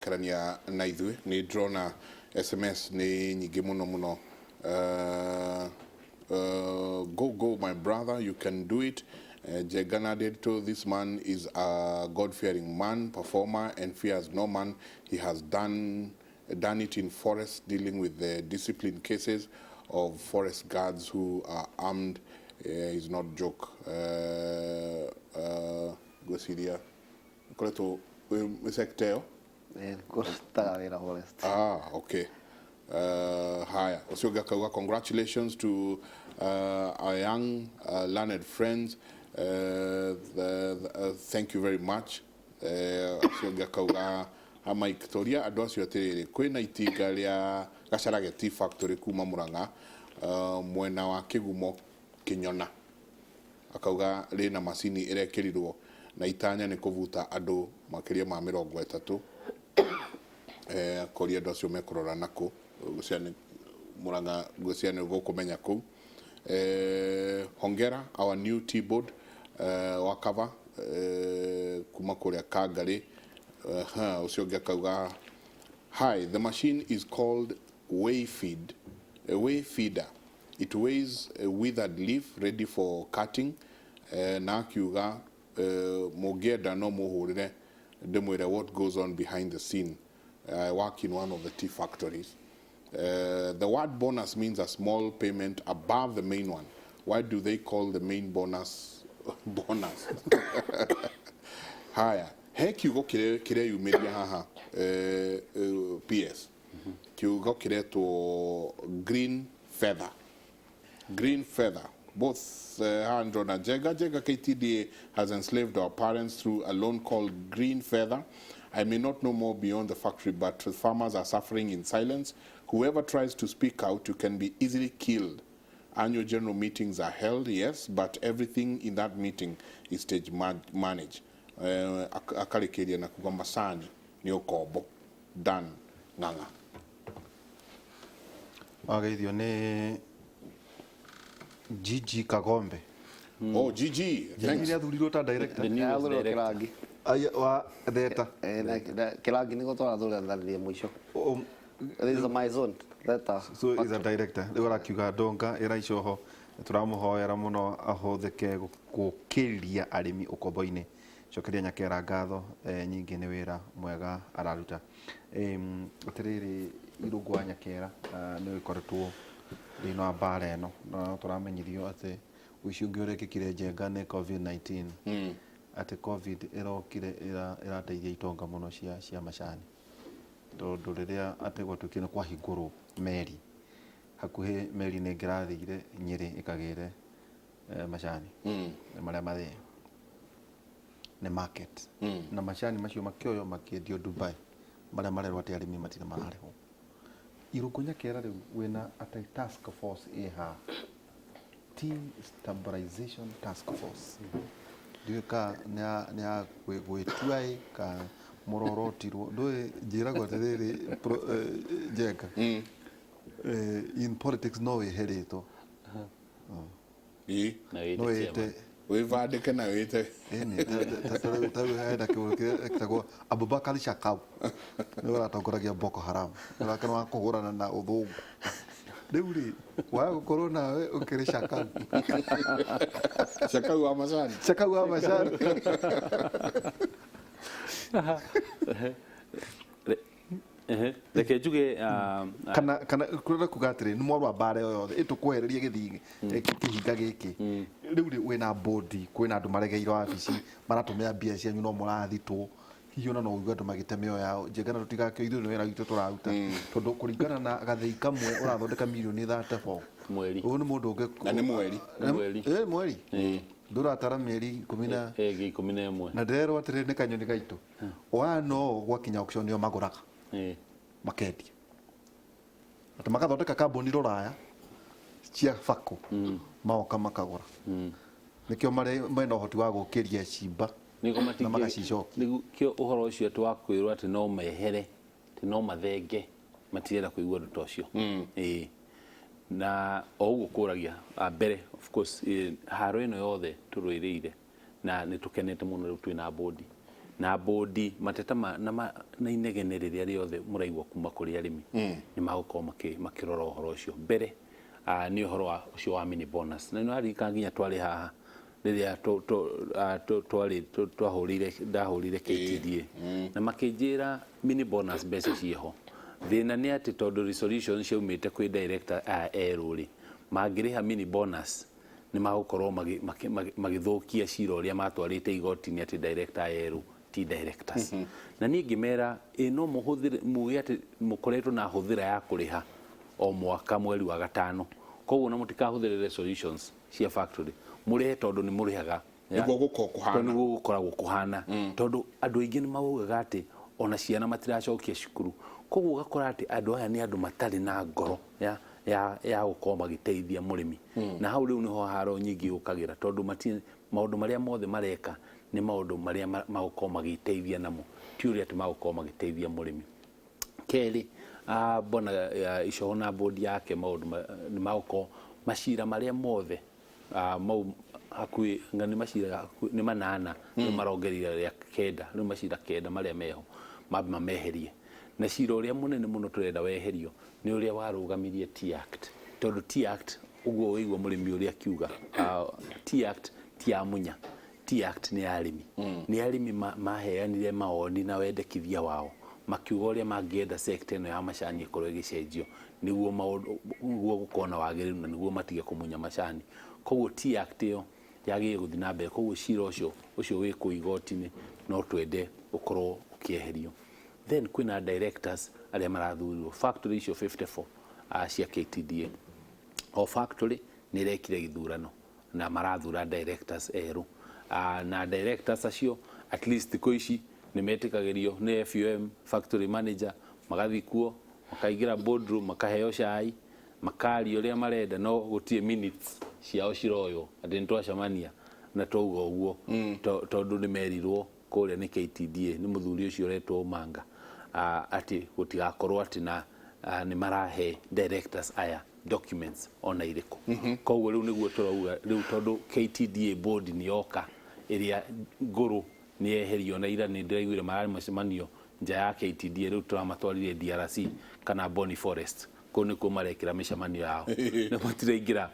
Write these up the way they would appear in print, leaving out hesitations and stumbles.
gwikarania na ithuĩ nĩ drona SMS nĩ nyingĩ mũno go my brother, you can do it. Jegana Dedito, this man is a God-fearing man, performer, and fears no man. He has done it in forest, dealing with the discipline cases of forest guards who are armed. Is not joke. Go see there. Correcto. Secretary. Okay. Haya. Congratulations to our young learned friends. Thank you very much. Victoria adocio tere kwina itinga ria gacarage tea factory kuma Murang'a mwena wa Kigumo Kinyona akauga rina macini irekirirwo na itanya ni kuvuta andu makiria ma 30 koria adocio mekurora nako guciani Murang'a guciani gukumenya ku hongera our new tea board wakava kuma kuria Kagari. Hi, the machine is called a wayfeeder. It weighs a withered leaf ready for cutting. Na kiuga mogeda no muhurire demwire what goes on behind the scene. I work in one of the tea factories. The word bonus means a small payment above the main one. Why do they call the main bonus bonus? Higher. He kiugo kire yumiria haha PS kiugo kire to green feather both Andro and Jega KTDA has enslaved our parents through a loan called green feather. I may not know more beyond the factory, but farmers are suffering in silence. Whoever tries to speak out, you can be easily killed. Annual general meetings are held, yes, but everything in that meeting is stage managed. Akarikiria na kuga macani ni ukombo Dan Ng'ang'a. Ageithio ni Gigi Kagombe. Oh, Gigi. Thanks. Ni athurirwo ta director. Ni athurirwo Kirangi. Aya wa theta. Kirangi ni gutwara thurithanirie muico. This is my zone. Theta. So is a director. Ndora kiuga ndonga iraicoho turamuhoera muno ahotheke gukiria arimi ukombo-ini. Cokeria nyakera ngatho nyingi ni wira mwega araruta atiriri irugwa nyakera ni wikoretwo thina wa bara eno na turamenyithio ati uci ungi urekikire Njenga ni COVID-19 ati COVID irokire irateithia itonga muno cia macani tondu riria ati gwatukire kwa hingurwo meri hakuhi meri ni ngirathire Nyeri ikagire macani maria mathe ne market na macani macio makioyo makiendio Dubai maria marerwo ati arimi matire mararehwo iruko nyakera riu wina ati task force iha tea stabilization task force duka na gwituai ka mororotirwo ndwe njiragwo atiriri Njenga in politics no weherito no ite wivandike na wite taru haenda kitagwo Abubakar Shakau ni waratongoragia Boko Haram arakana wa kugurana na uthungu riu ri wa gukorwo nawe ukiri Shakau wa macani reke njuge kana kurira kugatire ni mwarwa bare yothe itukwehereria githigi kihinga giki riu ri wina bodi kwina andu maregeirwo wabici maratumia mbia cianyu no murathitwo hiyo no uigwa andu magitemeo yao Njengana tutigakio ithu ni wira gitu turaruta tondu kuringana na gathei kamwe urathondeka milioni 34 mweri uyu ni mundu ungi na ni mweri nduratara mieri 11 na nderwo atiri ni kanyoni gaitu no gwakinya auction nio maguraga makendia ati magathondeka kambuni ruraya cia fako maoka makagura nikio mena uhoti wa gukiria cimba niko nikio uhoro ucio ati wakwirwo ati no mehere ati no mathenge matirenda kuigua ndu tocio na oguo kuragia mbere of course haro ino yothe turuiriire na nitukenete muno riu twina bodi na bodi mateta na inegene riria riothe muraigwa kuma kuri arimi ni magukorwo makirora uhoro ucio mbere ni uhoro wa ucio wa mini bonus na no arika nginya twari haha riria ndahurire KTDA na makinjira mini bonus mbeca cieho thina ni ati tondu resolution ciaumite kwi director eruri mangiriha mini bonus ni magukorwo magithukia cira uria matwarite igoti-ini ati director eru ti directors na ni ngimera no muhuthire muge ati mukoretwo na huthira ya kuriha o mwaka mweri wa gatano koguo na mutikahuthire resolutions cia factory murihe tondu ni murihaga niguo gukoragwo kuhana tondu andu aingi ni maugaga ati ona ciana matiracokia cukuru koguo ugakora ati andu aya ni andu matari na ngoro ya gukorwo magiteithia murimi na hau riu niho haro nyingi ukagira tondu maundu maria mothe mareka ni maundu maria magukorwo magiteithia namo ti uria ati magukorwo magiteithia murimi keri bona icoho na bodi yake maundu ni magukorwo macira maria mothe mau hakui ngani macira ni manana ni marongerire ria kenda ni macira kenda maria meho mameherie na cira uria munene muno turenda weherio ni uria warugamirie T Act tondu T Act uguo wigwa murimi uria kiuga T Act ti amunya T Act ni arimi ni arimi maheanire maoni na wendekithia wao makiuga uria mangienda sector ino ya macani ikorwo igicenjio niguo maundu gukona wagiriru na niguo matige kumunya macani koguo T Act yo yagiye guthi na mbere koguo cira ucio wi ku igoti-ini no twende ukorwo ukieherio then kwina directors aria marathurirwo factory icio 54 cia KTDA o factory ni rekire githurano na marathura directors eru na directors acio at least ko ici ni metikagirio ni FUM factory manager magathi kuo makaingira boardroom makaheo cai makari uria marenda no gutie minutes ciao ciroyo ati ntwacamania na twauga uguo tondu ni merirwo kuria ni KTDA ni muthuri ucio retwo manga ati gutigakorwo ati na ni marahe directors aya documents ona iriku koguo riu niguo turauga riu tondu KTDA board ni yoka iria nguru ni eherio na ira ni ndiraiguire marari macemanio nja ya KTDA riu turamatwarire DRC kana Boni Forest ko niko marekira micemanio yao na matiraingira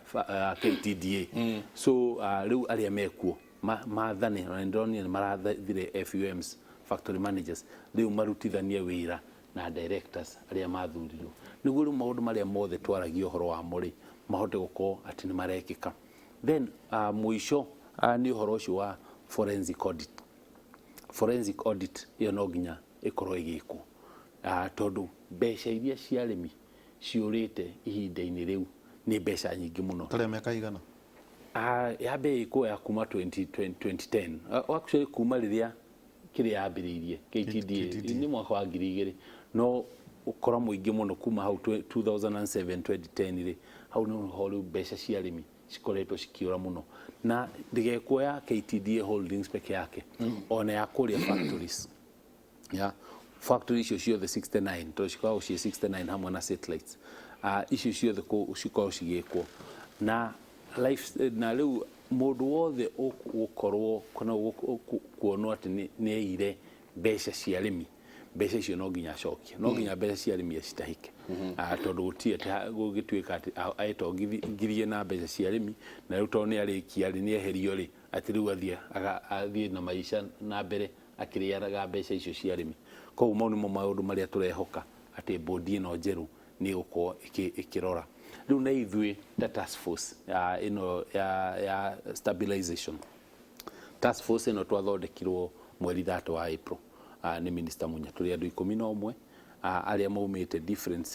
KTDA so riu aria mekuo mathane na ndoni ni marathire FUMs factory managers riu marutithanie wira na directors aria mathurirwo niguo riu maundu maria mothe twaragia uhoro wa muri mahote gukorwo ati ni marekika then muisho ni uhoro ucio wa forensic audit iyo no nginya ikorwo igikwo tondu mbeca iria cia arimi ciurite ihinda-ini riu ni mbeca nyingi muno tare meka igana yabe iko ya kuma 2010 actually kuma riria kiri yambiririe KTDA ni mwaka wa 2000 no ukora muingi muno kuma hau 2007 2010 ri hau no holu mbeca cia arimi cikoretwo cikiura muno na ndigekwo ya KTDA holdings peke yake ona ya kuria factories factories icio ciothe 69 to cikoragwo cie 69 hamwe na satellites icio ciothe cikoragwo cigikwo na life na riu mundu wothe ukorwo kana kuonwo ati ni eire mbeca cia arimi mbeca icio no nginya acokia no nginya mbeca cia arimi citahike tondu gutie gugituika ati aeto ngirie na mbeca cia arimi na riu to ni arikia ni eherio ri ati riu athie na maisha na mbere akiriaraga mbeca icio cia arimi koguo mau nimo maundu maria turehoka ati bodi ino njeru ni gukorwo ikirora riu na ithui ta task force ino ya stabilization task force ino twathondekirwo mweri 3 wa April ni minister munya turi andu 11 aria maumite different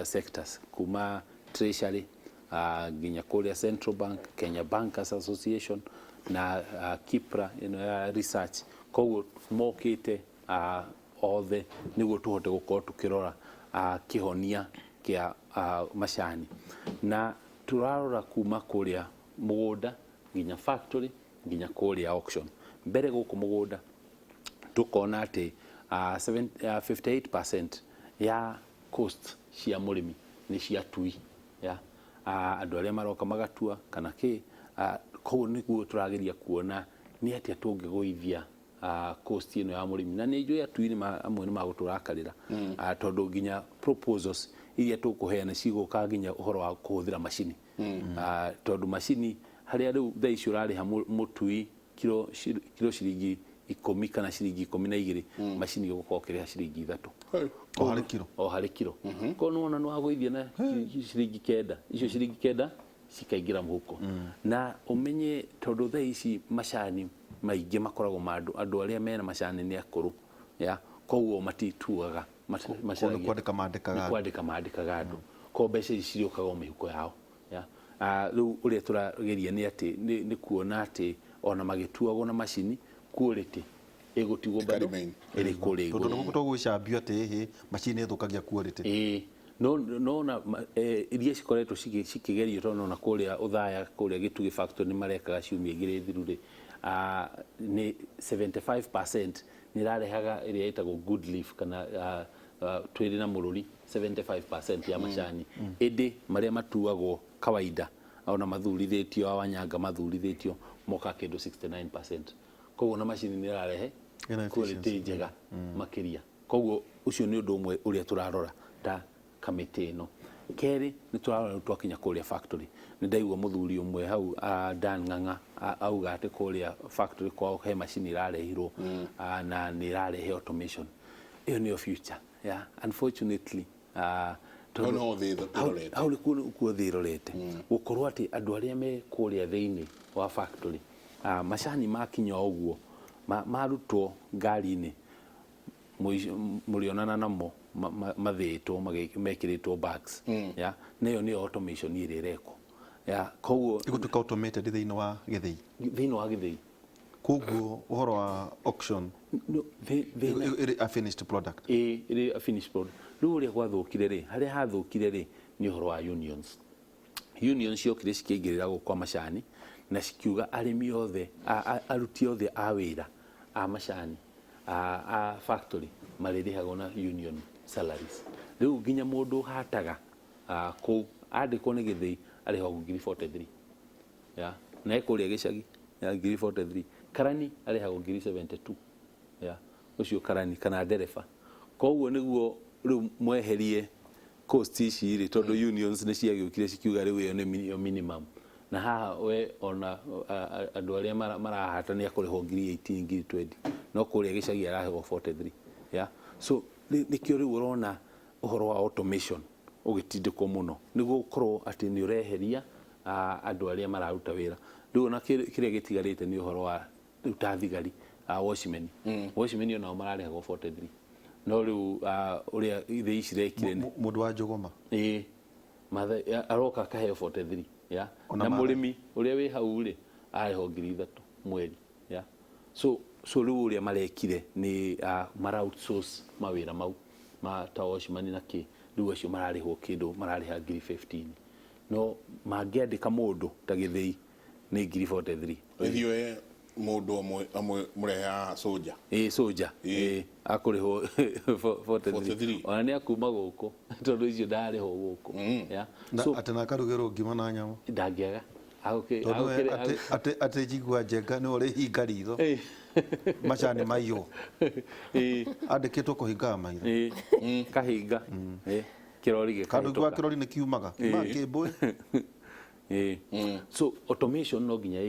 sectors kuma treasury nginya kuria Central Bank Kenya Bankers Association na Kipra ino research koguo mokite othe niguo tuhote gukorwo tukirora kihonia kia macani na turarora kuma kuria mugunda nginya factory nginya kuria auction mbere guku mugunda tukona ati 58% ya cost cia murimi ni cia tui andu aria maroka magatua kana ki koguo niguo turageria kuona ni atia tungiguithia cost ino ya mũrĩmi na nĩ njũĩ atui amwe nĩ magũtũrakarĩra tondũ nginya proposals iria tũkũheana cigũka nginya ũhoro wa kũhũthĩra macini tondũ macini harĩa rĩu thaa ici ũrarĩha mũtui kilo ciringi 10 kana ciringi 12 macini ĩgũkorwo ũkĩrĩha ciringi 3 o harĩ kilo koguo nĩwona nĩ wagũithia na ciringi 9 icio ciringi 9 cikaingĩra mũhuko na ũmenye tondũ thaa ici macani maingĩ makoragwo andũ arĩa mena macani nĩ akũrũ koguo matituaga macani kwandĩka mandĩkaga andũ koguo mbeca ici cirĩũkaga mĩhuko yao rĩu ũrĩa tũrageria nĩ atĩ nĩ kuona atĩ ona magĩtuagwo na macini quality ĩgũtigwo bado ĩrĩ kũrĩa igũrũ tondũ tũgwĩcambio atĩ macini ĩthũkagia quality no iria cikoretwo cikĩgerio tondũ na kũrĩa ũthaya kũrĩa Gĩtugĩ factory nĩ marekaga ciumia igĩrĩ thiru rĩ nĩ 75% nĩ rarehaga ĩrĩa ĩtagwo good leaf kana twĩrĩ na mũrũri 75% ya macani ĩndĩ marĩa matuagwo kawaida ona mathurithĩtio awanyanga mathurithĩtio moka kĩndũ 69%. Koguo na macini nĩ rarehe quality njega makĩria. Koguo ucio nĩ ũndũ ũmwe ũrĩa tũrarora ta kamĩtĩ ĩno. Kerĩ nĩ tũrarora twakinya kũrĩa factory. Nĩ ndaigua mũthuri ũmwe hau Dan Ng'ang'a auga atĩ kũrĩa factory kwao he macini irarehirwo na nĩ irarehe automation. Iyo nĩyo future. Unfortunately hau nĩ kuo thĩ ĩrorete gũkorwo atĩ andũ arĩa me kũrĩa thĩinĩ wa factory macani makinya ũguo marutwo ngari-inĩ mũrĩonana namo mathĩtwo mekĩrĩtwo bags nayo nĩyo automation ĩrĩa ĩrekwo koguo ĩgũtuĩka automated thĩinĩ wa gĩthĩi koguo ũhoro wa auction a finished product a finished product rĩu ũrĩa gwathũkire rĩ harĩa hathũkire rĩ nĩ ũhoro wa unions ciokire cikĩingĩrĩra gũkwa macani na cikiuga arĩmi othe aruti othe a wĩra a macani a factory marĩrĩhagwo na union salaries rĩu nginya mũndũ hataga kũu andĩkwo nĩ gĩthĩi arĩhagwo 43 na ekũrĩa gĩcagi 43 karani arĩhagwo 72 ũcio karani kana ndereba koguo nĩguo rĩu mweherie cost ici rĩ tondũ unions nĩ ciagĩũkire cikiuga rĩu ĩyo nĩ minimum na haha we ona andũ arĩa marahata nĩ akũrĩhwo 18 20 no kũrĩa gĩcagi araheo 43 so nĩkĩo rĩu ũrona ũhoro wa automation ũgĩtindĩkwo mũno nĩguo ũkorwo atĩ nĩ ũreheria andũ arĩa mararuta wĩra rĩu ona kĩrĩa gĩtigarĩte nĩ ũhoro wa rĩu ta thigari watchmen onao mararĩhagwo 43 no rĩu ũrĩa ithĩ ici rekire nĩ mũndũ wa njũgũma aroka kaheo 43 na mũrĩmi ũrĩa wĩ hau rĩ arĩho 3,000 mweri so rĩu ũrĩa marekire nĩ mara-outsource mawĩra mau ta watchman na kĩ rĩu acio mararĩhwo kĩndũ mararĩha 15,000 no mangĩandĩka mũndũ ta gĩthĩi nĩ 43,000 ithiwe mũndũ amwe mũreha soja soja akũrĩhwo 43 ona nĩ akuma gũkũ tondũ icio ndarĩhwo gũkũ atĩ na akarugĩrwo ngima na nyama ndangĩaga atĩ njigua njenga nĩ ũrĩhinga ritho macani maiyũ andĩkĩtwo kũhingaga maitho kahinga kĩrori kandũ gwa kĩrori nĩ kiumaga kĩmbũĩ so automation no nginya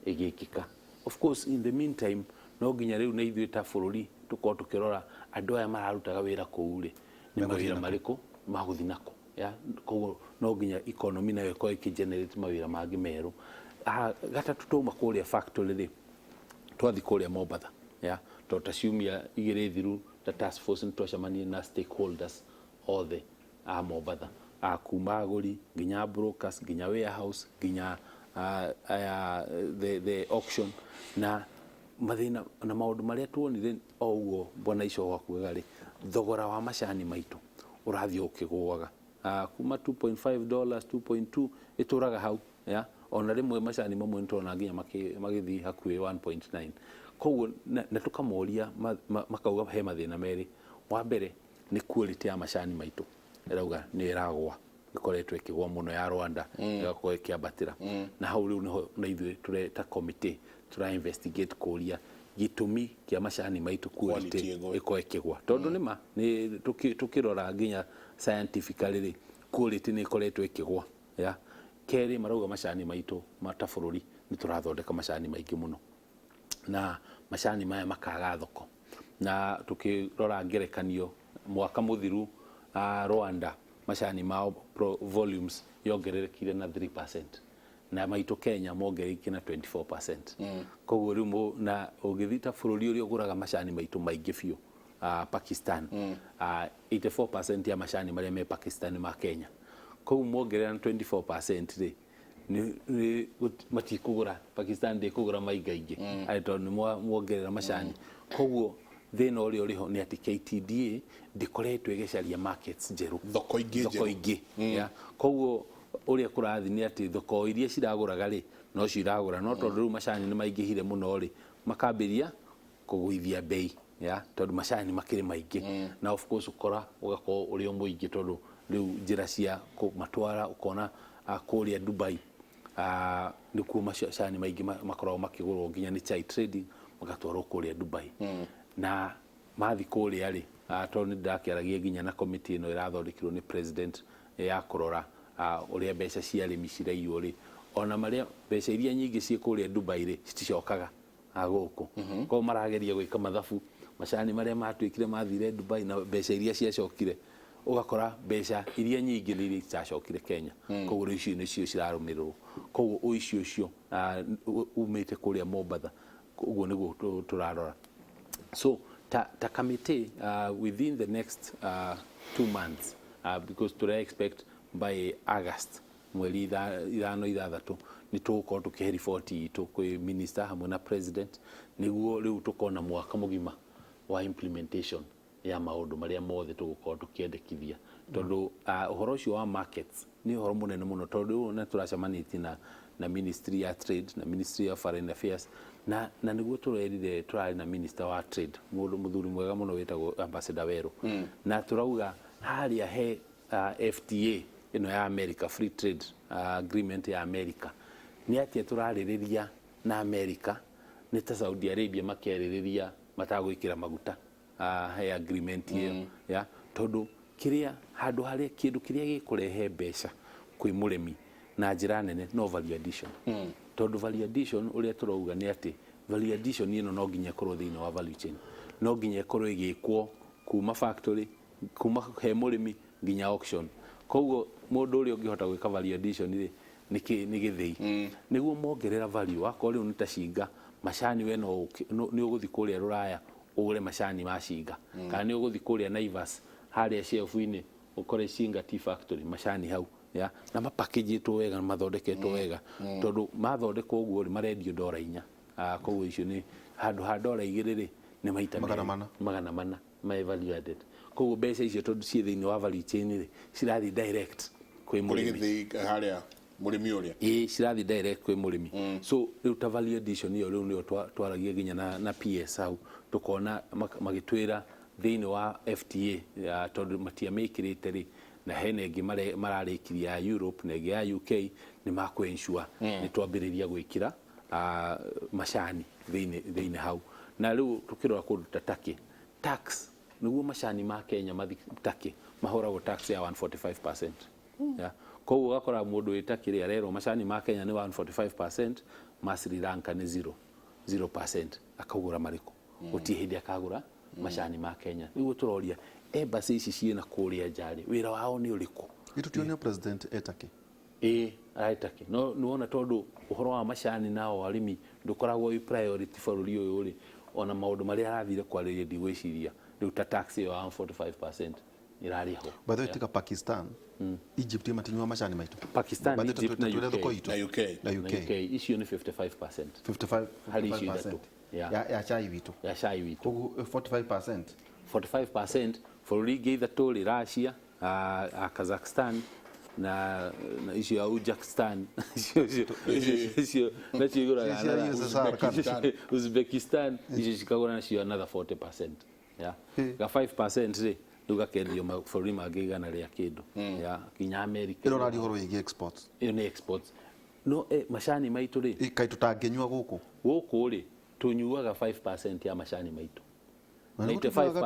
ĩgĩkĩka. Of course in the meantime no nginya rĩu nĩ ithuĩ ta bũrũri tũkorwo tũkĩrora andũ aya mararutaga wĩra kũu rĩ nĩ mawĩra marĩkũ magũthi nako koguo no nginya economy nayo ĩkorwo ĩkĩgenerate mawĩra mangĩ merũ. Gatatũ twauma kũrĩa factory rĩ twathi kũrĩa Mombatha tondũ ta ciumia igĩrĩ thiru ta task force nĩ twacemania na stakeholders othe a Mombatha kuma agũri nginya brokers nginya warehouse nginya the auction na mathĩna na maũndũ marĩa tuonire o ũguo bwana Ico wakuaga rĩ thogora wa macani maitũ ũrathiĩ ũkĩgũaga kuma $2.5 2.2 ĩtũraga hau ona rĩmwe macani mamwe nĩtũrona nginya magĩthiĩ hakuhĩ 1.9 koguo na tũkamoria makauga he mathĩna merĩ wa mbere nĩ quality ya macani maitũ ĩrauga nĩ ĩragwa ĩkoretwo ĩkĩgwa mũno ya Rwanda ĩgakorwo ĩkĩambatĩra na hau rĩu nĩho na ithuĩ tũreta committee tũra investigate kũria gitumi kia macani maitu quality iko ikigwa tondu nima ni tukirora nginya scientifically quality ni ikoretwo ikigwa ya keri marauga macani maitu matabururi ni turathondeka macani maingi muno na macani maya makaga thoko na tukirora ngerekanio mwaka muthiru Rwanda macani mao volumes yongererekire na 3% na maitu Kenya mongererekire na 24%. Koguo riu na ugithita bururi uri uguraga macani maitu maingi biu Pakistan 84% ya macani maria me Pakistan ma Kenya. Koguo mongerera na 24% ri ni matikugura Pakistan de kugura maingaingi aito ni mongerera macani. Koguo thina uri uriho ni ati KTDA ndikoretwe igicaria markets njeru thoko ingi ya koguo uria kurathi ni ati thoko iria ciraguraga ri no ciragura no tondu riu macani ni maingihire muno ri makambiria kuguithia bei ya tondu macani makiri maingi na of course ukora ugako uri muingi tondu riu njira cia matwara ukona kuria Dubai ni ku macani maingi makoragwo makigurwo nginya ni chai trading magatwarwo kuria Dubai na mathi kuria ri tondu ndakiaragia nginya na committee ino irathondekirwo ni president ya kurora uria mbeca cia arimi ciraiywo ri ona maria mbeca iria nyingi cie kuria Dubai ri citicokaga guku ko marageria gwika mathabu macani maria matwikire mathire Dubai na mbeca iria ciacokire ugakora mbeca iria nyingi riri ciacokire Kenya koguo icio nicio cirarumirwo koguo uicio ucio umite kuria Mombasa koguo niguo turarora so ta committee within the next 2 months because to expect by August mweri ithano ithathatu ni tugukorwo tukihe riboti itu kwi minister hamwe na president niguo riu tukona mwaka mugima wa implementation ya maundu maria mothe tugukorwo tukiendekithia tondu uhoro ucio wa markets ni uhoro munene muno tondu na turacamanĩtie na ministry ya trade na ministry of foreign affairs na niguo turari na minister wa trade mundu muthuri mwega muno wetagwo ambassador Weru na turauga haria he FTA ino ya America free trade agreement ya America ni atia turaririria na America ni ta Saudi Arabia makeririria matagwikira maguta he agreement hiyo ya tondu kiria handu haria kindu kiria gikurehe mbeca kwi murimi na njira nene no value addition tondu value addition uria turauga ni ati value addition ino no nginya korwo thiini wa value chain no nginya korwo igikwo kuma factory kuma he murimi nginya auction koguo mundu uri ungihota gwika value addition ri ni githei niguo mongerera value wako riu nitashinga macani we no ni uguthi kuria Ruraya ugure macani mashinga kana ni uguthi kuria Naivas haria shelf-ini ukore Shinga Tea Factory macani hau ya na mapakagitwo wega mathondeketwo wega tondu mathondekwo uguo ri marendio $4 koguo icio ni handu ha $2 ri ni maita magana mana my value added koguo mbeca icio tondu cie thiini wa value chain ri cirathi direct kwi murimi haria murimi uria cirathi direct kwi murimi so riu ta value addition iyo riu ni twaragia nginya na PS hau tukona magitwira thiini wa FTA tondu matia mekirite ri na hene ngi mararikiria Europe na ngi ya UK ni makwensure ni twambiriria gwikira macani thiini hau na riu tukirora kundu ta Turkey tax niguo macani ma Kenya mathi Turkey mahoragwo tax ya 145% ya koguo ugakora mundu witakire arero macani ma Kenya ni 145% ma Sri Lanka ni 0% akagura mariko gutie hindi akagura macani ma Kenya niguo turoria embassy ici ciena kuria njari wira wao ni uriku itutionio president etake aitake no nuona tondu uhoro wa macani nao arimi ndukoragwo wi priority bururi uyu ri ona maundu maria arathire kwariria ndigwiciria riu ta tax yo 45% irariho by the way tika Pakistan Egypt matinywa macani maitu Pakistan Egypt na UK icio ni 55% 55% ya chai witu kogu 45% bururi ngi turi Russia Kazakhstan na icio ya Uzbekistan icio na ciguraga Uzbekistan icio cikagura nacio another 40% ya ga 5% ri ruga kendio maburi mangigana ria kindu ya kinya America ino rari horo yigi exports ino exports no macani maitu ri kai tutangenywa guku ri tunyuaga 5% ya macani maitu. Na nĩ mũtũtwaraga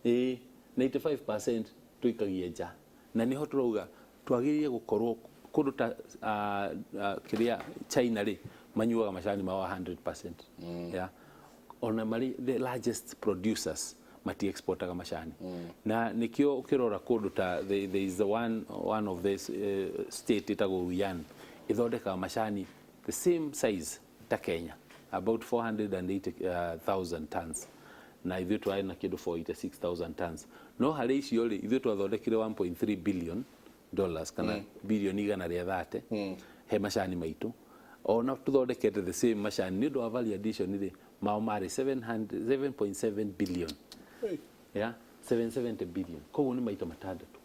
95% 95% tuikagia nja. Na niho turauga twagiririe gukorwo kundu ta kiria China ri manyuaga macani ma 100%. Yeah. Ona mari the largest producers mati exportaga macani. Na nikio ukirora kundu ta there is the one of this state itago Yan ithondeka macani the same size ta Kenya, about 480,000 tons. Na ithuĩ twarĩ na kĩndũ 46,000 tons. No harĩ icio rĩ ithuĩ twathondekire 1.3 billion dollars kana bilioni 130 he macani maitũ. Ona tũthondekete the same macani nĩ ũndũ wa value addition rĩ mao marĩ 7.7 billion. Yeah, 770 billion. Koguo nĩ maita matandatũ.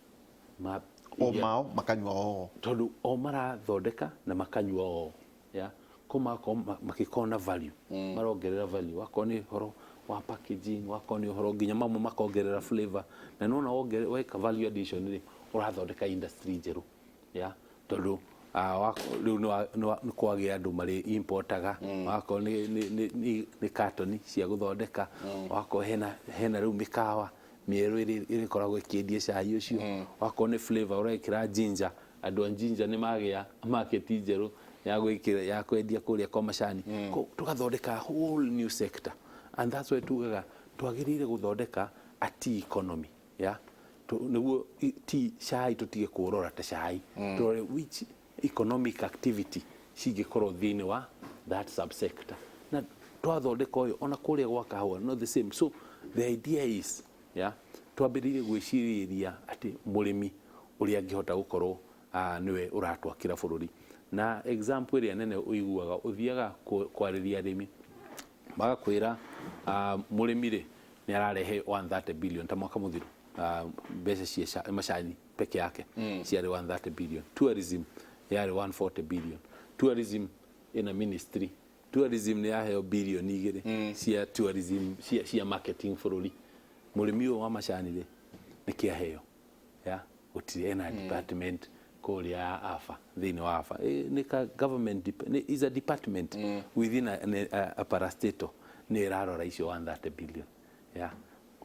O mao makanyua o. Tondũ o marathondeka na makanyua o. Yeah. Kuma makikona value. Marongerera value. Wako ni horo wa packaging, wako ni horo nginya mamwe makongerera flavor. Na nona weka value addition ri urathondeka industry njeru. Yeah. Tondũ riu nĩ kwagĩa andũ marĩ importaga wako ni carton cia guthondeka wako hena riu mikawa mieru iri koragwo ikiendia cai ucio wako ni flavor urekira ginger andũ a ginger ni magĩa market njeru ya gwikira ya kwendia kuria kwa macani tugathondeka whole new sector, and that's why tugaga twagirire guthondeka a tea economy. Yeah, niguo tea cai tutige kurora ta cai turore which economic activity cingikorwo thiini wa that subsector na twathondeka uyu ona kuria gwa kahua no the same. So the idea is twambiririe gwiciriria ati murimi uria angihota gukorwo niwe uratwakira bururi. Na example iria nene uiguaga uthiaga kwariria arimi magakwira murimi ri ni ararehe 130 billion ta mwaka muthiru mbeca cia macani peke yake ciari 130 billion. Tourism yari 140 billion. Tourism in a ministry tourism ni yaheo billion igiri cia tourism cia marketing bururi. Murimi wa macani ri ni kiaheo gutire na department kuria afa thini wa afa ni ka government is a department within a parastatal ni irarora icio 130 billion.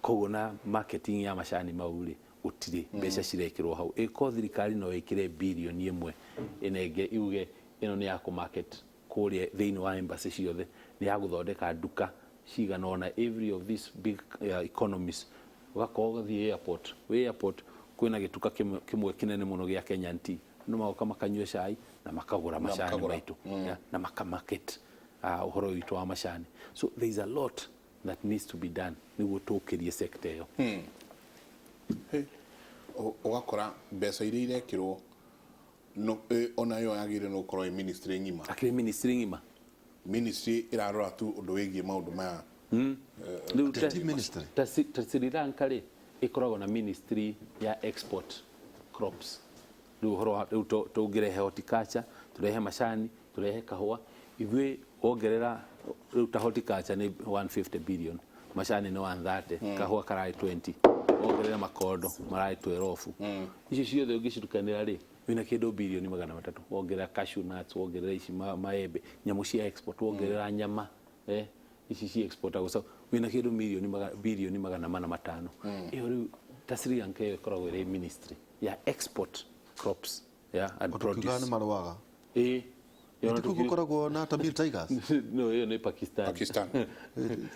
Koguo na marketing ya macani mauri utire mbeca cirekirwo hau iko thirikari no ikire billion imwe inenge iuge ino ni ya ku market kuria thini wa embassy ciothe ni ya guthondeka duka cigana ona every of these big economies ugakorwo thi airport kwina gituka kimwe kinene muno gya Kenyan tea no magoka makanyua cai na makagura macani maitu na makamarket uhoro witu wa macani. So there is a lot that needs to be done niguo tukirie sector yo. Ugakora mbeca iria irekirwo no ona yo yagire no korwo ministry ngima akire ministry ngima ministry irarora tu undu wigie maundu maya ministry ta Sri Lanka ri ikoragwo na ministry ya export crops. Riu horo tugirehe horticulture turehe macani turehe kahua ithui ongerera riu ta horticulture ni 150 billion macani ni 130 kahua karai 20 ongerera makondo marai 12 ici ciothe ungicirukanira ri wina kindu bilioni 300 ongerera cashew nuts ongerera ici maembe nyamu cia export ongerera nyama ici cia export agusa wina kindu bilioni 405 iyo riu ta Sri Lanka ikoragwo ri ministry ya export crops and produce. Tukugana marwaga Tuko koragwo na Tamil Tigers no iyo ni Pakistan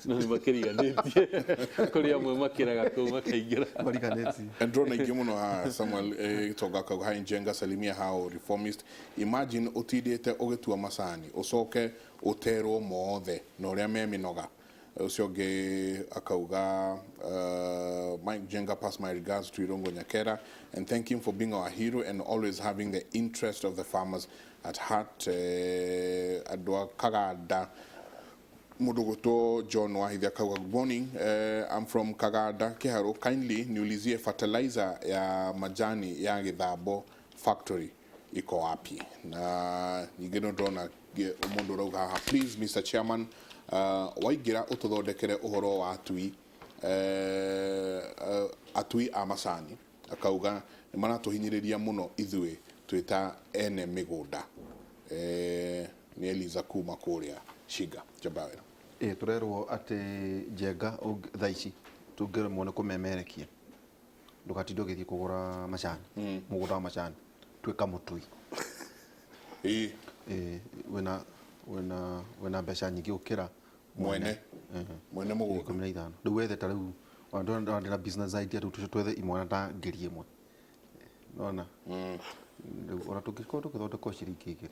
no ni makiriganĩtie kuri amwe makiraga kuu makaingira mariganeti ndrona ingi muno ha Samuel toga ha Njenga salimia hao reformist. Imagine utidete ugitua macani ucoke uterwo mothe no ria meminoga ucio ngi akauga Mike Jenga, pass my regards to Irongo Nyakera and thank him for being our hero and always having the interest of the farmers at heart. Adwa Kagada Mudogoto John Wahidha Kawa, good morning. I'm from Kagada Kiharo. Kindly niulizie fertilizer ya majani ya Githabo factory iko wapi? Na nigeno ndona umundu rauga please Mr. Chairman waigira ututhondekere uhoro wa atui a macani akauga manatuhinyiriria muno ithui twita ene migunda ni Eliza kuma kuria Shiga Jabawera. turerwo ati Njenga thaa ici tungiremwo ni kumemerekia ndũgatinde ũgĩthiĩ kũgũra macani mũgũnda wa macani twĩka mũtui wĩna mbeca nyingĩ gũkĩra mwene mũgũnda 15,000 rĩu wethe ta rĩu na business idea rĩu tũcio twethe imwe ta 1,000 nona rĩu ona tũngĩkorwo tũgĩthondeka ciringi igĩrĩ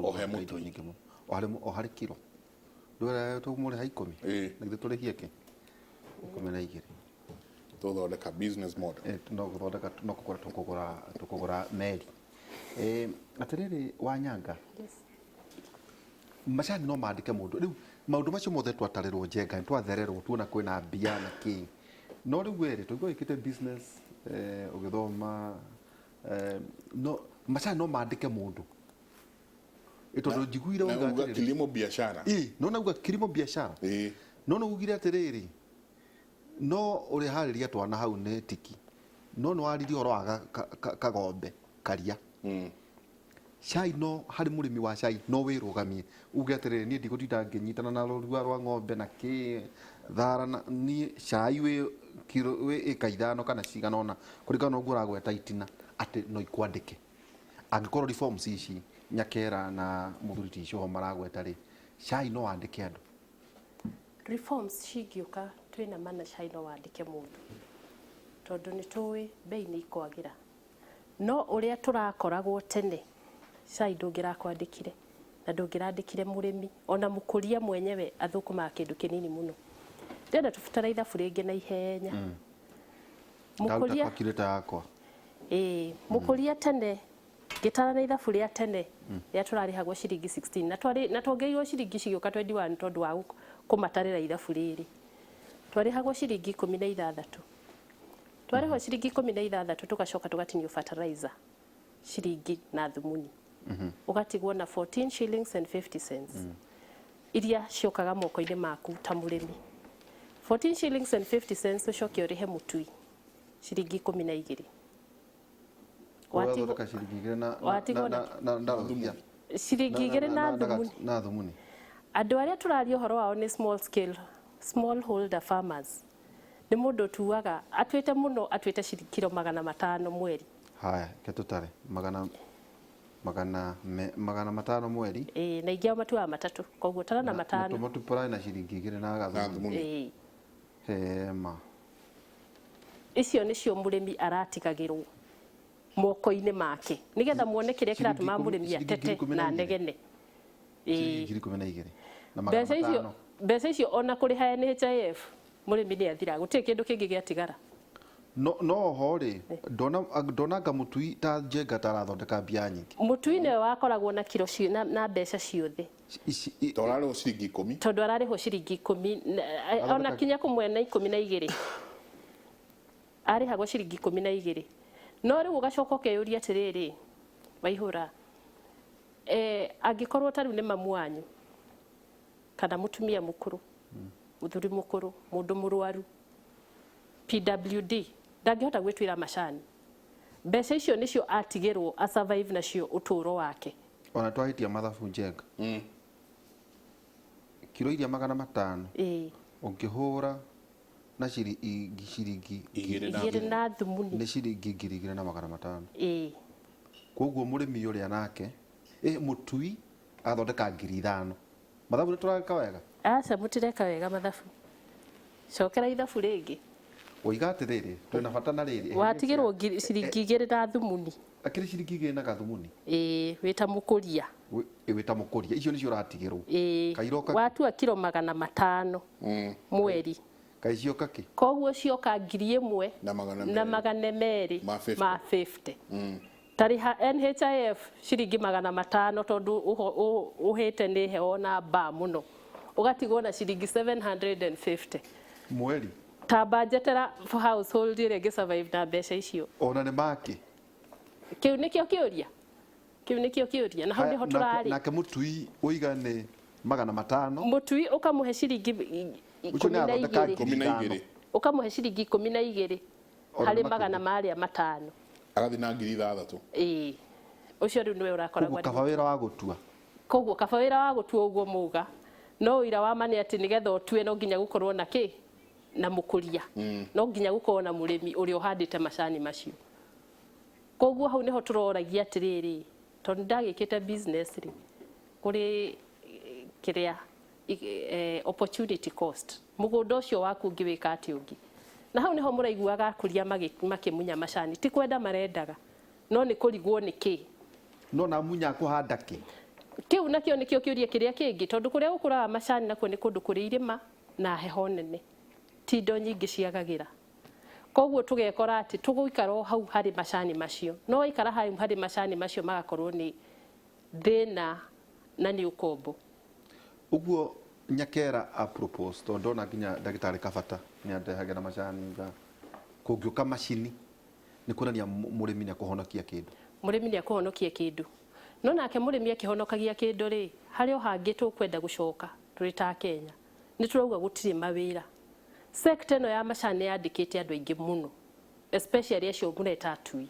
ohe mũtui nyingĩ mũno o harĩ kilo ndwĩra tũmũrĩha 10 na githĩ tũrĩhie kĩ 12 tũthondeka business model no gũthondeka no kũgũra meri atĩrĩrĩ Wanyanga macani no mandĩke mũndũ rĩu maũndũ macio mothe twatarĩrwo Njenga nĩ twathererwo tuona kwĩna mbia na kĩ no rĩu wĩrĩ tũigua wĩkĩte business ũgĩthoma no macani no mandĩke mũndũ tondũ njiguire uga kilimo biashara no nauga kilimo biashara no ugire atĩrĩrĩ no uri harĩria twana hau nĩ tiki no nĩ waririe ũhoro wa kagombe karia cai no harĩ mũrĩmi wa cai no wĩrũgamie uge atĩrĩrĩ niĩ ndigũtinda ngĩnyitana na rũrua rwa ng'ombe na kĩ thara niĩ cai wĩ kiro wĩ ĩka 5 kana cigana ona kũringana na ũguo ũragweta itina atĩ no ikwandĩke angĩkorwo reforms ici Nyakera na mũthuri Tico maragweta rĩ cai no wandĩke andũ reforms cingĩũka twĩna mana cai no wandĩke mũndũ tondũ nĩ tũĩ bei nĩ ikwagĩra no ũrĩa tũrakoragwo tene cai ndũngĩrakwandĩkire na ndũngĩrandĩkire mũrĩmi ona mũkũria mwenyewe athũkũmaga kĩndũ kĩnini mũno ndĩrenda tũbatara ithabu rĩngĩ na ihenya mũkũria akirĩta yakwa mũkũria tene gĩtara na ithabu rĩa tene rĩa tũrarĩhagwo ciringi 16 na twongereirwo ciringi cigĩũka 21 tondũ wa kũmatarĩra ithabu rĩrĩ twarĩhagwo ciringi 16 twarĩhwo ciringi 16 tũgacoka tũgatinio fertilizer ciringi na thumuni ugatigwo na 14 shillings and 50 cents iria ciokaga moko-inĩ maku ta mũrĩmi 14 shillings and 50 cents ucoke ũrĩhe mũtui ciringi 12 wathondeka ciringi 2 na thumuni andũ arĩa tũraria ũhoro wao nĩ small holder farmers nĩ mũndũ tuaga atuĩte mũno atuĩte kilo 500 mweri haya ketutare magana 500 mweri na ingĩ matuaga matatũ koguo tara na 5 tumutupara na ciringi 2 na gathumuni hema icio nĩcio mũrĩmi aratigagĩrwo moko-inĩ make nigetha muone kĩrĩa kĩratũma mũrĩmi atete na negene mbeca icio ona kũrĩha NHIF mũrĩmi nĩ athira gũtirĩ kĩndũ kĩngĩ gĩatigara no ho rĩ ndonanga mũtui ta Njenga tarathondeka mbia nyingĩ mũtui nĩwe wakoragwo na kilo na mbeca ciothe twararĩhwo ciringi 10 tondũ ararĩhwo ciringi 10 ona kinya kũmwe na 12 arĩhagwo ciringi 12 no rĩu ũgacoka ũkeyũria atĩrĩrĩ Waihũra angĩkorwo ta rĩu nĩ mamu wanyu kana mũtumia mũkũrũ mũthuri mũkũrũ mũndũ mũrwaru PWD ndangĩhota gwĩtwĩra macani mbeca icio nĩcio atigĩrwo a survive nacio ũtũũro wake ona twahitia mathabu Njenga kilo iria 500 ũngĩhũra na ciringi 2 na thumuni nĩ ciringi 2,500 koguo mũrĩmi ũrĩa nake mũtui athondeka 5,000 mathabu nĩ tũreka wega aca mũtireka wega mathabu cokera ithabu rĩngĩ oiga atĩrĩrĩ twĩna bata na rĩrĩ watigĩrwo ciringi 2 na thumuni akĩrĩ ciringi 2 na gathumuni wĩta mũkũria wĩta mũkũria icio nĩcio ũratigĩrwo kairoka watua kilo 500 mweri kaicioka kĩ koguo cioka 1,000 na 200 ma 50 tariha NHIF ciringi 500 tondu uhite ni heo na ba muno ugatigwo na ciringi 750 mweri ta budgetera household ire survive na mbeca icio ona nĩ maki kiu nikio kiuria na hau niho turari nake mũtui ũigane 500 mũtui ukamuhe ciringi 12 ukamuhe ciringi 12 harĩ 500 agathi na 6,000 ucio riu niwe urakoragwo kaba wĩra wa gũtua koguo kaba wĩra wa gũtua ũguo muga no ira wa mane ati nigetha utue no nginya gukorwo na ki na mukuria no nginya gukorwo na murimi uri uhandite macani macio koguo hau niho turoragia atiriri tondu ndagikite business ri kuri kiria opportunity cost mugunda ucio waku ngiwika ati ungi na hau niho muraiguaga akuria makimunya macani ti kwenda marendaga no ni kurigwo ni ki no na munya kuhanda ki kiu nakio nikio kiuria kiria kingi tondu kuria gukuraga macani nakuo ni kundu kuri irima na heho nene tindo nyingi ciagagira koguo tugekora ati tuguikara hau hari macani macio no ikara hau hari macani macio magakorwo ni thina na ni ukombo uguo nyakera a propose to ndona nginya ndagitari Kabata ni andehagira macani ga kungiuka macini ni kuonania murimi ni kuhonokia kindu murimi ni kuhonokia kindu no nake murimi akihonokagia kindu ri hari ohangi tukwenda gucoka turi ta Kenya ni turauga gutiri mawira sector no ya macani yandikite andu aingi muno especially acio mureta atui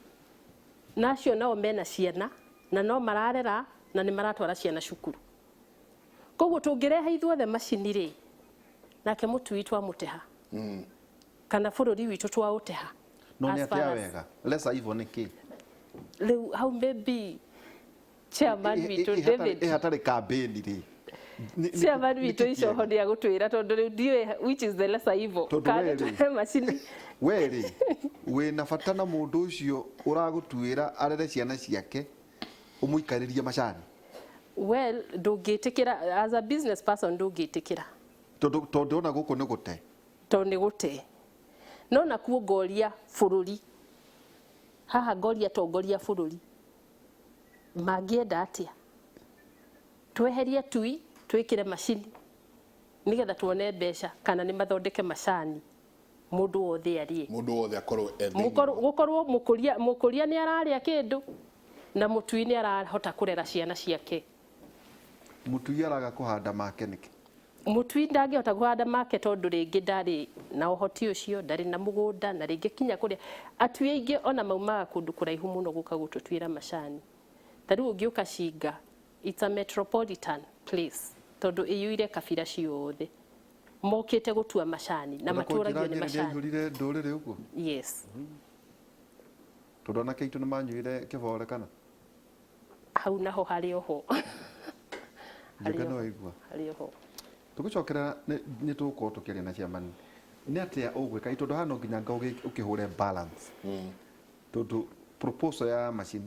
nacio nao mena ciana na no mararera na ni maratwara ciana cukuru koguo tungirehe ithuothe macini ri nake mutui twa muteha kana bururi witu twa uteha no ni atia wega lesa hivyo niki riu how maybe chairman witu David hatari campaign ri chairman witu icio ho ndia gutwira tondu riu ndiwe which is the lesser evil kana tuhe macini weri we na fatana mundu ucio uragutwira arere ciana ciake umuikaririe macani well ndungitikira as a business person ndungitikira tondu ona guku ni gute tondu ni gute no na kuongoria bururi haha ngoria tongoria bururi mangienda atia tweherie tui twikire macini nigetha tuone mbeca kana ni mathondeke macani mundu wothe arie mundu wothe akorwo gukorwo mukuria ni araria kindu na mutui ni arahota kurera ciana ciake mutui araga kuhanda make niki mutui ndangihota kuhanda make tondu ringi ndari na uhoti ucio ndari na mugunda na ringi kinya kuria atui aingi ona maumaga kundu kuraihu muno guka gututwira macani tariu ungiuka Shinga it's a metropolitan place tondu iyuire kabira ciothe mokite gutua macani na maturagio ni macani yurire ndurire uguo yes tondona keitu ni manyuire kibore kana hau naho hari oho njagano igua hari oho tugucokera ni tuko tukiria na chairman ni atia ugwika itondo hano nginya ngauge ukihure balance tondu proposal ya machine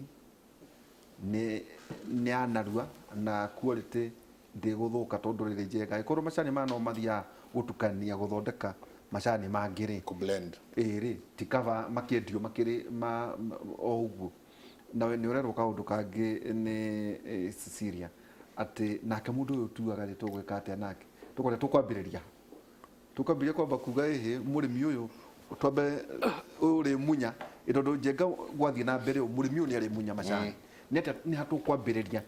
ni anarua na quality ndiguthuka tondu riri njega ikorwo macani mano mathia gutukania guthondeka macani mangiri ku blend iri tikava makiendio makiri o uguo na ni urerwo kaundu kangi ni Syria ati nake mundu uyu tuaga ri tugwika atia nake tukwenda tukwambiria kwamba kuga ehe murimi uyu twambe uri munya itondu njenga gwathie na mbere murimi uyu ni ari munya macani ni hatu kwambiriria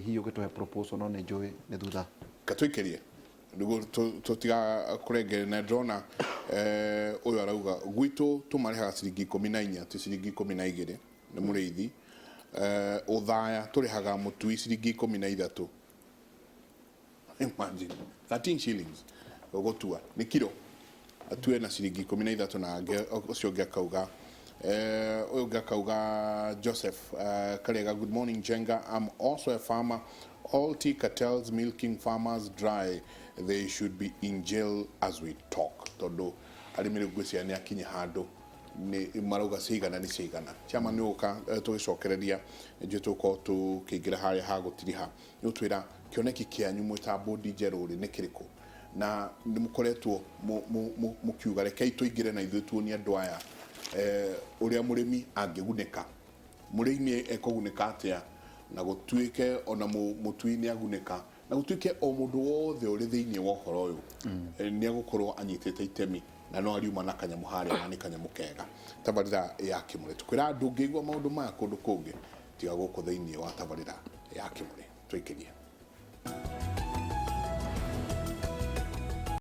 hiyo gitwe proposal no ne joy ne thutha katwikirie ndugu tutiga kurengere na drona uyu arauga gwitu tumareha ciringi 14 ti ciringi 12 ni muriithi uthaya turihaga mutui ciringi 13 imagine 13 shillings gogotua ni kilo atue na ciringi 13 na ucio ngakauga uyu ngakauga Joseph Karega good morning Jenga I'm also a farmer all tea cartels milking farmers dry they should be in jail as we talk tondu arimire gwisia ni akinye handu ni marauga cigana ni cigana chama ni uka tugicokereria njituko tukiingira haria hagutiriha ni utwira kioneki kianyu mwitambo DJ ruri ni kiriko na nimukoretwo mukiuga rekei tuingire na ithu tuonia andu aya uria murimi angiguneka murimi ekoguneka atia na gutuike ona mutui ni aguneka na gutuike o mundu wothe uri thiini wa horo uyu ni agukorwo anyitete itemi na no ariuma na kanyamu haria na ni kanyamu kega tabarira ya kimure tukwira andu ngigwa maundu maya kundu kungi tiga guku thiini wa tabarira ya kimure twikirie